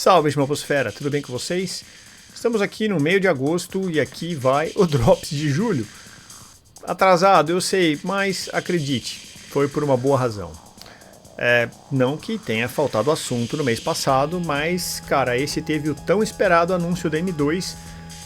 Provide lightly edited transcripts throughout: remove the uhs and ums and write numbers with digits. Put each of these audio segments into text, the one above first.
Salve, Shmopsfera, tudo bem com vocês? Estamos aqui no meio de agosto e aqui vai o Drops de julho. Atrasado, eu sei, mas acredite, foi por uma boa razão. Não que tenha faltado assunto no mês passado, mas, cara, esse teve o tão esperado anúncio da M2,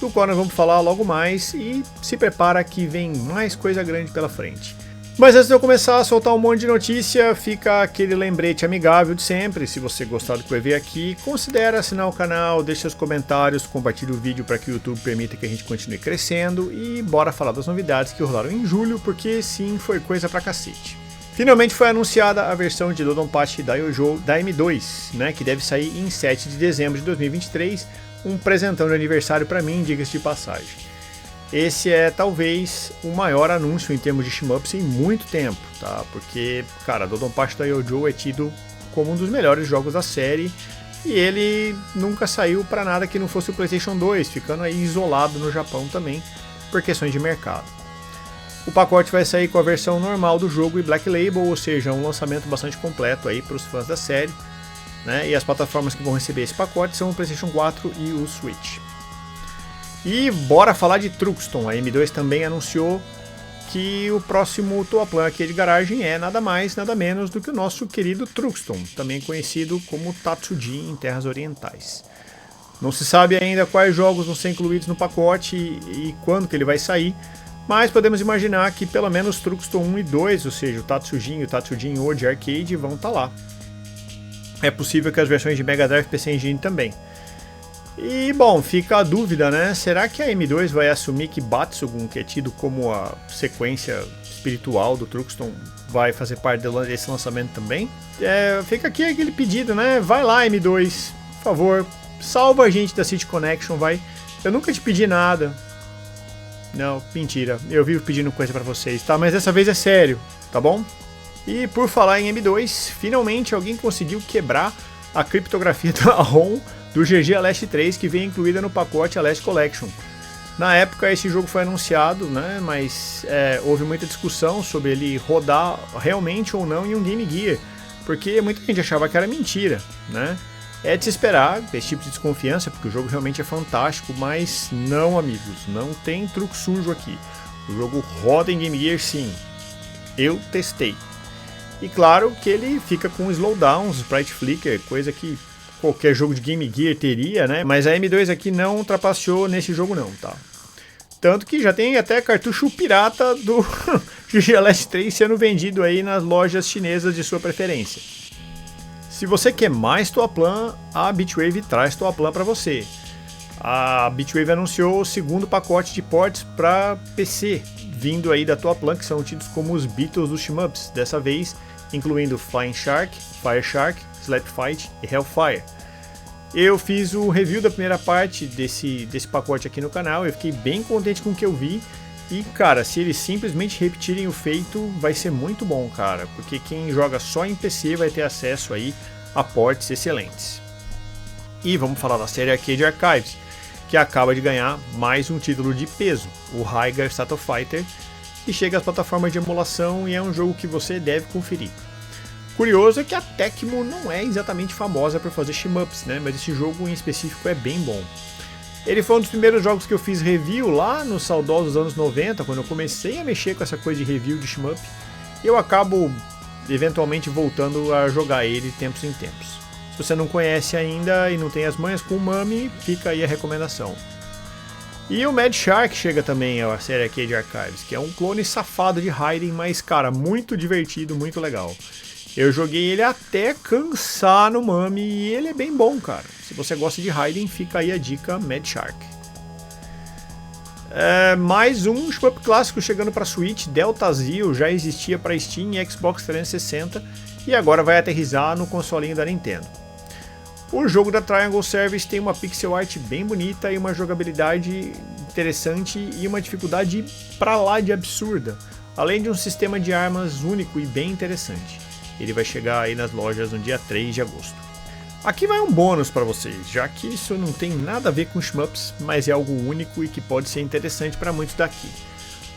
do qual nós vamos falar logo mais, e se prepara que vem mais coisa grande pela frente. Mas antes de eu começar a soltar um monte de notícia, fica aquele lembrete amigável de sempre. Se você gostar do que vai ver aqui, considere assinar o canal, deixe seus comentários, compartilhe o vídeo para que o YouTube permita que a gente continue crescendo e bora falar das novidades que rolaram em julho, porque sim, foi coisa pra cacete. Finalmente foi anunciada a versão de Dodonpachi Daiojo da M2, né, que deve sair em 7 de dezembro de 2023, um presentão de aniversário para mim, diga-se de passagem. Esse é talvez o maior anúncio em termos de shmups em muito tempo, tá? Porque, cara, Dodonpachi Daiojo é tido como um dos melhores jogos da série e ele nunca saiu para nada que não fosse o PlayStation 2, ficando aí isolado no Japão também por questões de mercado. O pacote vai sair com a versão normal do jogo e Black Label, ou seja, um lançamento bastante completo aí para os fãs da série, né? E as plataformas que vão receber esse pacote são o PlayStation 4 e o Switch. E bora falar de Truxton. A M2 também anunciou que o próximo Toaplan aqui de garagem é nada mais, nada menos do que o nosso querido Truxton, também conhecido como Tatsujin em terras orientais. Não se sabe ainda quais jogos vão ser incluídos no pacote e quando que ele vai sair, mas podemos imaginar que pelo menos Truxton 1 e 2, ou seja, o Tatsujin e o Tatsujin World Arcade vão estar lá. É possível que as versões de Mega Drive PC Engine também. E, bom, fica a dúvida, né? Será que a M2 vai assumir que Batsugun, que é tido como a sequência espiritual do Truxton, vai fazer parte desse lançamento também? Fica aqui aquele pedido, né? Vai lá, M2, por favor, salva a gente da City Connection, vai. Eu nunca te pedi nada. Não, mentira, eu vivo pedindo coisa pra vocês, tá? Mas dessa vez é sério, tá bom? E por falar em M2, finalmente alguém conseguiu quebrar a criptografia da ROM do GG Aleste 3, que vem incluída no pacote Aleste Collection. Na época esse jogo foi anunciado, né, mas houve muita discussão sobre ele rodar realmente ou não em um Game Gear, porque muita gente achava que era mentira, né? É de se esperar esse tipo de desconfiança, porque o jogo realmente é fantástico, mas não, amigos, não tem truque sujo aqui. O jogo roda em Game Gear sim, eu testei. E claro que ele fica com slowdowns, sprite flicker, coisa que qualquer jogo de Game Gear teria, né? Mas a M2 aqui não trapaceou nesse jogo não, tá? Tanto que já tem até cartucho pirata do GG Aleste 3 sendo vendido aí nas lojas chinesas de sua preferência. Se você quer mais Toaplan, a Bitwave traz Toaplan para você. A Bitwave anunciou o segundo pacote de ports para PC, vindo aí da Toaplan, que são tidos como os Beatles dos shmups, dessa vez incluindo Flying Shark, Fire Shark, Slap Fight e Hellfire. Eu fiz o review da primeira parte desse pacote aqui no canal, eu fiquei bem contente com o que eu vi. E cara, se eles simplesmente repetirem o feito, vai ser muito bom, cara, porque quem joga só em PC vai ter acesso aí a ports excelentes. E vamos falar da série Arcade Archives, que acaba de ganhar mais um título de peso, o Raigar State of Fighter, que chega às plataformas de emulação e é um jogo que você deve conferir. Curioso é que a Tecmo não é exatamente famosa por fazer shmups, né? Mas esse jogo em específico é bem bom. Ele foi um dos primeiros jogos que eu fiz review lá nos saudosos anos 90, quando eu comecei a mexer com essa coisa de review de shmup, e eu acabo eventualmente voltando a jogar ele tempos em tempos. Se você não conhece ainda e não tem as manhas com o Mami, fica aí a recomendação. E o Mad Shark chega também à série Arcade Archives, que é um clone safado de Raiden, mas cara, muito divertido, muito legal. Eu joguei ele até cansar no Mami e ele é bem bom, cara. Se você gosta de Raiden, fica aí a dica Mad Shark. Mais um shmup clássico chegando para Switch, Delta Zio, já existia para Steam e Xbox 360 e agora vai aterrissar no consolinho da Nintendo. O jogo da Triangle Service tem uma pixel art bem bonita e uma jogabilidade interessante e uma dificuldade pra lá de absurda, além de um sistema de armas único e bem interessante. Ele vai chegar aí nas lojas no dia 3 de agosto. Aqui vai um bônus para vocês, já que isso não tem nada a ver com shmups, mas é algo único e que pode ser interessante para muitos daqui.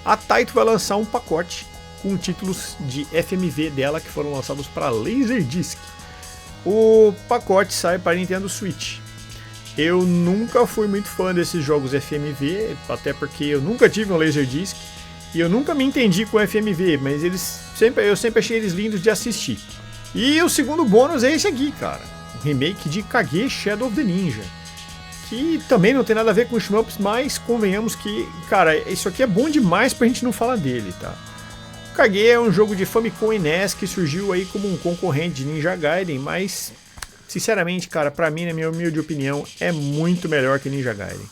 A Taito vai lançar um pacote com títulos de FMV dela que foram lançados para Laserdisc. O pacote sai para Nintendo Switch. Eu nunca fui muito fã desses jogos FMV, até porque eu nunca tive um Laserdisc e eu nunca me entendi com FMV, mas eu sempre achei eles lindos de assistir. E o segundo bônus é esse aqui, cara, um remake de Kage Shadow of the Ninja, que também não tem nada a ver com os shmups, mas convenhamos que, cara, isso aqui é bom demais pra gente não falar dele, tá? Kage é um jogo de Famicom e NES que surgiu aí como um concorrente de Ninja Gaiden, mas sinceramente, cara, pra mim, na minha humilde opinião, é muito melhor que Ninja Gaiden.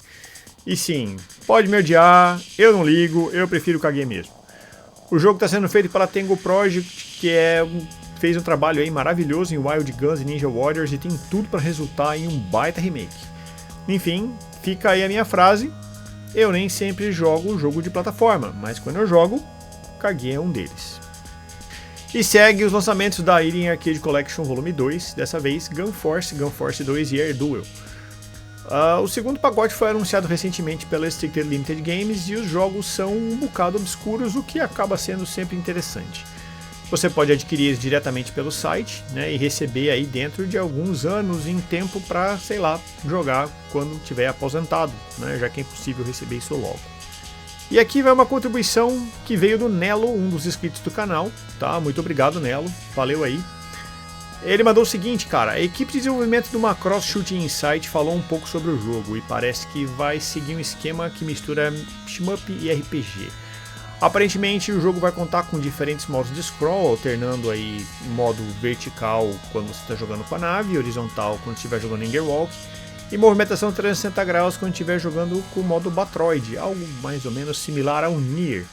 E sim, pode me odiar, eu não ligo, eu prefiro Kage mesmo. O jogo está sendo feito pela Tengo Project, que fez um trabalho aí maravilhoso em Wild Guns e Ninja Warriors e tem tudo para resultar em um baita remake. Enfim, fica aí a minha frase, eu nem sempre jogo jogo de plataforma, mas quando eu jogo, Kage é um deles. E segue os lançamentos da Eden Arcade Collection Volume 2, dessa vez Gun Force 2 e Air Duel. O segundo pacote foi anunciado recentemente pela Strictly Limited Games e os jogos são um bocado obscuros, o que acaba sendo sempre interessante. Você pode adquirir eles diretamente pelo site, né, e receber aí dentro de alguns anos em tempo para, sei lá, jogar quando tiver aposentado, né, já que é impossível receber isso logo. E aqui vai uma contribuição que veio do Nelo, um dos inscritos do canal, tá? Muito obrigado, Nelo, valeu aí. Ele mandou o seguinte, cara, a equipe de desenvolvimento do Macross Shooting Insight falou um pouco sobre o jogo e parece que vai seguir um esquema que mistura shmup e RPG. Aparentemente o jogo vai contar com diferentes modos de scroll, alternando aí modo vertical quando você está jogando com a nave, horizontal quando estiver jogando em Gearwalk, e movimentação 360 graus quando estiver jogando com o modo Batroid, algo mais ou menos similar ao Nier.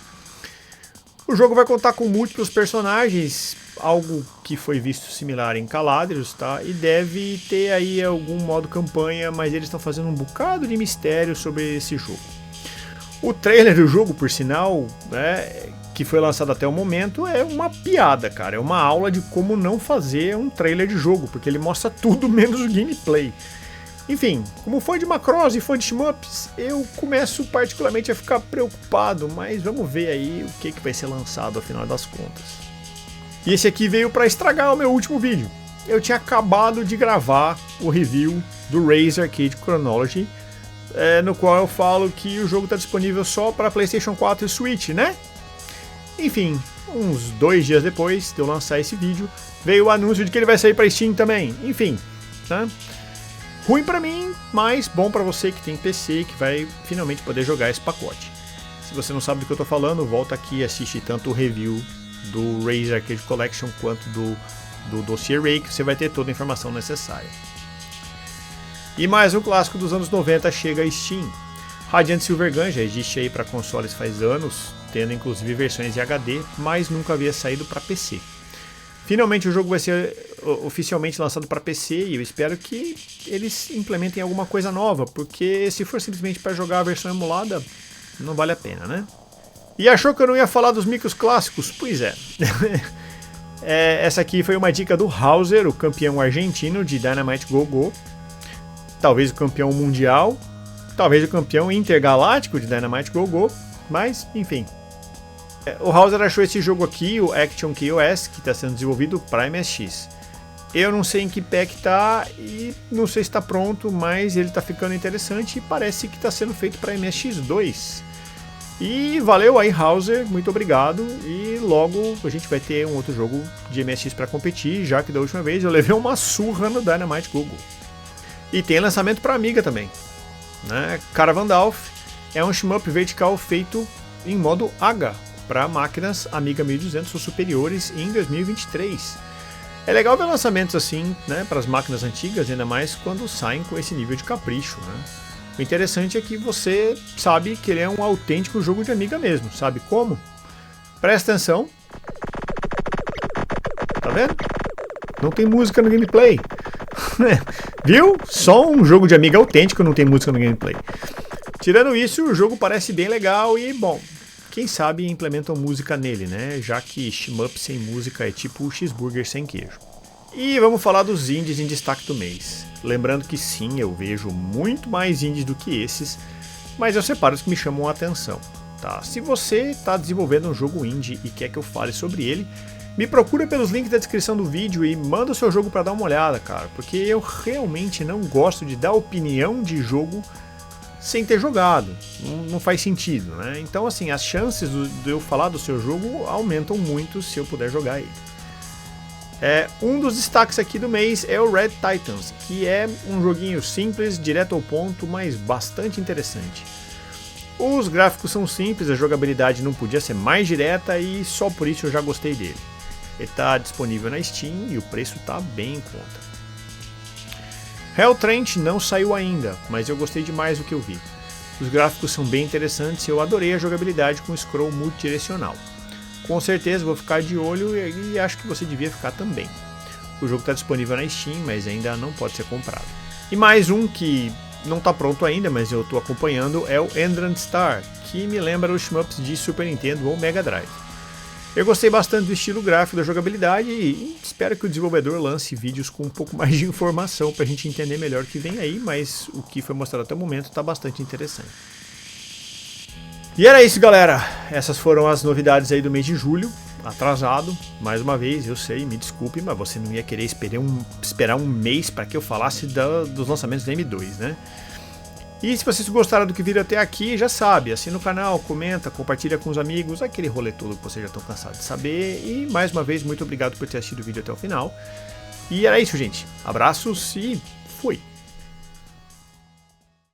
O jogo vai contar com múltiplos personagens, algo que foi visto similar em Caladrius, tá? E deve ter aí algum modo campanha, mas eles estão fazendo um bocado de mistério sobre esse jogo. O trailer do jogo, por sinal, né, que foi lançado até o momento, é uma piada, cara. É uma aula de como não fazer um trailer de jogo, porque ele mostra tudo menos o gameplay. Enfim, como fã de Macross e fã de shmups, eu começo particularmente a ficar preocupado, mas vamos ver aí o que vai ser lançado ao final das contas. E esse aqui veio para estragar o meu último vídeo. Eu tinha acabado de gravar o review do Razer Arcade Chronology, no qual eu falo que o jogo está disponível só para PlayStation 4 e Switch, né? Enfim, uns 2 dias depois de eu lançar esse vídeo, veio o anúncio de que ele vai sair para Steam também. Enfim, né? Ruim pra mim, mas bom pra você que tem PC, que vai finalmente poder jogar esse pacote. Se você não sabe do que eu tô falando, volta aqui e assiste tanto o review do Razer Arcade Collection quanto do Dossier Ray, que você vai ter toda a informação necessária. E mais um clássico dos anos 90 chega a Steam. Radiant Silvergun já existe aí para consoles faz anos, tendo inclusive versões em HD, mas nunca havia saído para PC. Finalmente o jogo vai ser oficialmente lançado para PC e eu espero que eles implementem alguma coisa nova, porque se for simplesmente para jogar a versão emulada, não vale a pena, né? E achou que eu não ia falar dos micros clássicos? Pois é. Essa aqui foi uma dica do Hauser, o campeão argentino de Dynamite Go-Go. Talvez o campeão mundial, talvez o campeão intergaláctico de Dynamite Go-Go, mas enfim. O Hauser achou esse jogo aqui, o Action KOS, que está sendo desenvolvido para MSX. Eu não sei em que pé que tá e não sei se está pronto, mas ele está ficando interessante e parece que está sendo feito para MSX2. E valeu aí, Hauser, muito obrigado. E logo a gente vai ter um outro jogo de MSX para competir, já que da última vez eu levei uma surra no Dynamite Go-Go. E tem lançamento para Amiga também, né? Caravandalf é um shmup vertical feito em modo H para máquinas Amiga 1200 ou superiores em 2023. É legal ver lançamentos assim, né, para as máquinas antigas, ainda mais quando saem com esse nível de capricho, né? O interessante é que você sabe que ele é um autêntico jogo de Amiga mesmo, sabe como? Presta atenção. Tá vendo? Não tem música no gameplay. Viu? Só um jogo de Amiga autêntico não tem música no gameplay. Tirando isso, o jogo parece bem legal e, bom, quem sabe implementam música nele, né? Já que shmup sem música é tipo o cheeseburger sem queijo. E vamos falar dos indies em destaque do mês. Lembrando que sim, eu vejo muito mais indies do que esses, mas eu separo os que me chamam a atenção. Tá? Se você está desenvolvendo um jogo indie e quer que eu fale sobre ele, Me procura pelos links da descrição do vídeo e manda o seu jogo para dar uma olhada, cara, porque eu realmente não gosto de dar opinião de jogo sem ter jogado, não faz sentido, né? Então assim, as chances de eu falar do seu jogo aumentam muito se eu puder jogar ele. Um dos destaques aqui do mês é o Red Titans, que é um joguinho simples, direto ao ponto, mas bastante interessante. Os gráficos são simples, a jogabilidade não podia ser mais direta e só por isso eu já gostei dele. Ele está disponível na Steam e o preço está bem em conta. Helltrench não saiu ainda, mas eu gostei demais do que eu vi. Os gráficos são bem interessantes e eu adorei a jogabilidade com scroll multidirecional. Com certeza vou ficar de olho e acho que você devia ficar também. O jogo está disponível na Steam, mas ainda não pode ser comprado. E mais um que não está pronto ainda, mas eu estou acompanhando, é o Endrant Star, que me lembra os shmups de Super Nintendo ou Mega Drive. Eu gostei bastante do estilo gráfico da jogabilidade e espero que o desenvolvedor lance vídeos com um pouco mais de informação para a gente entender melhor o que vem aí, mas o que foi mostrado até o momento está bastante interessante. E era isso, galera. Essas foram as novidades aí do mês de julho. Atrasado, mais uma vez, eu sei, me desculpe, mas você não ia querer esperar um mês para que eu falasse dos lançamentos da M2, né? E se vocês gostaram do que viram até aqui, já sabe, assina o canal, comenta, compartilha com os amigos, aquele rolê todo que vocês já estão cansados de saber. E mais uma vez, muito obrigado por ter assistido o vídeo até o final. E era isso, gente. Abraços e fui!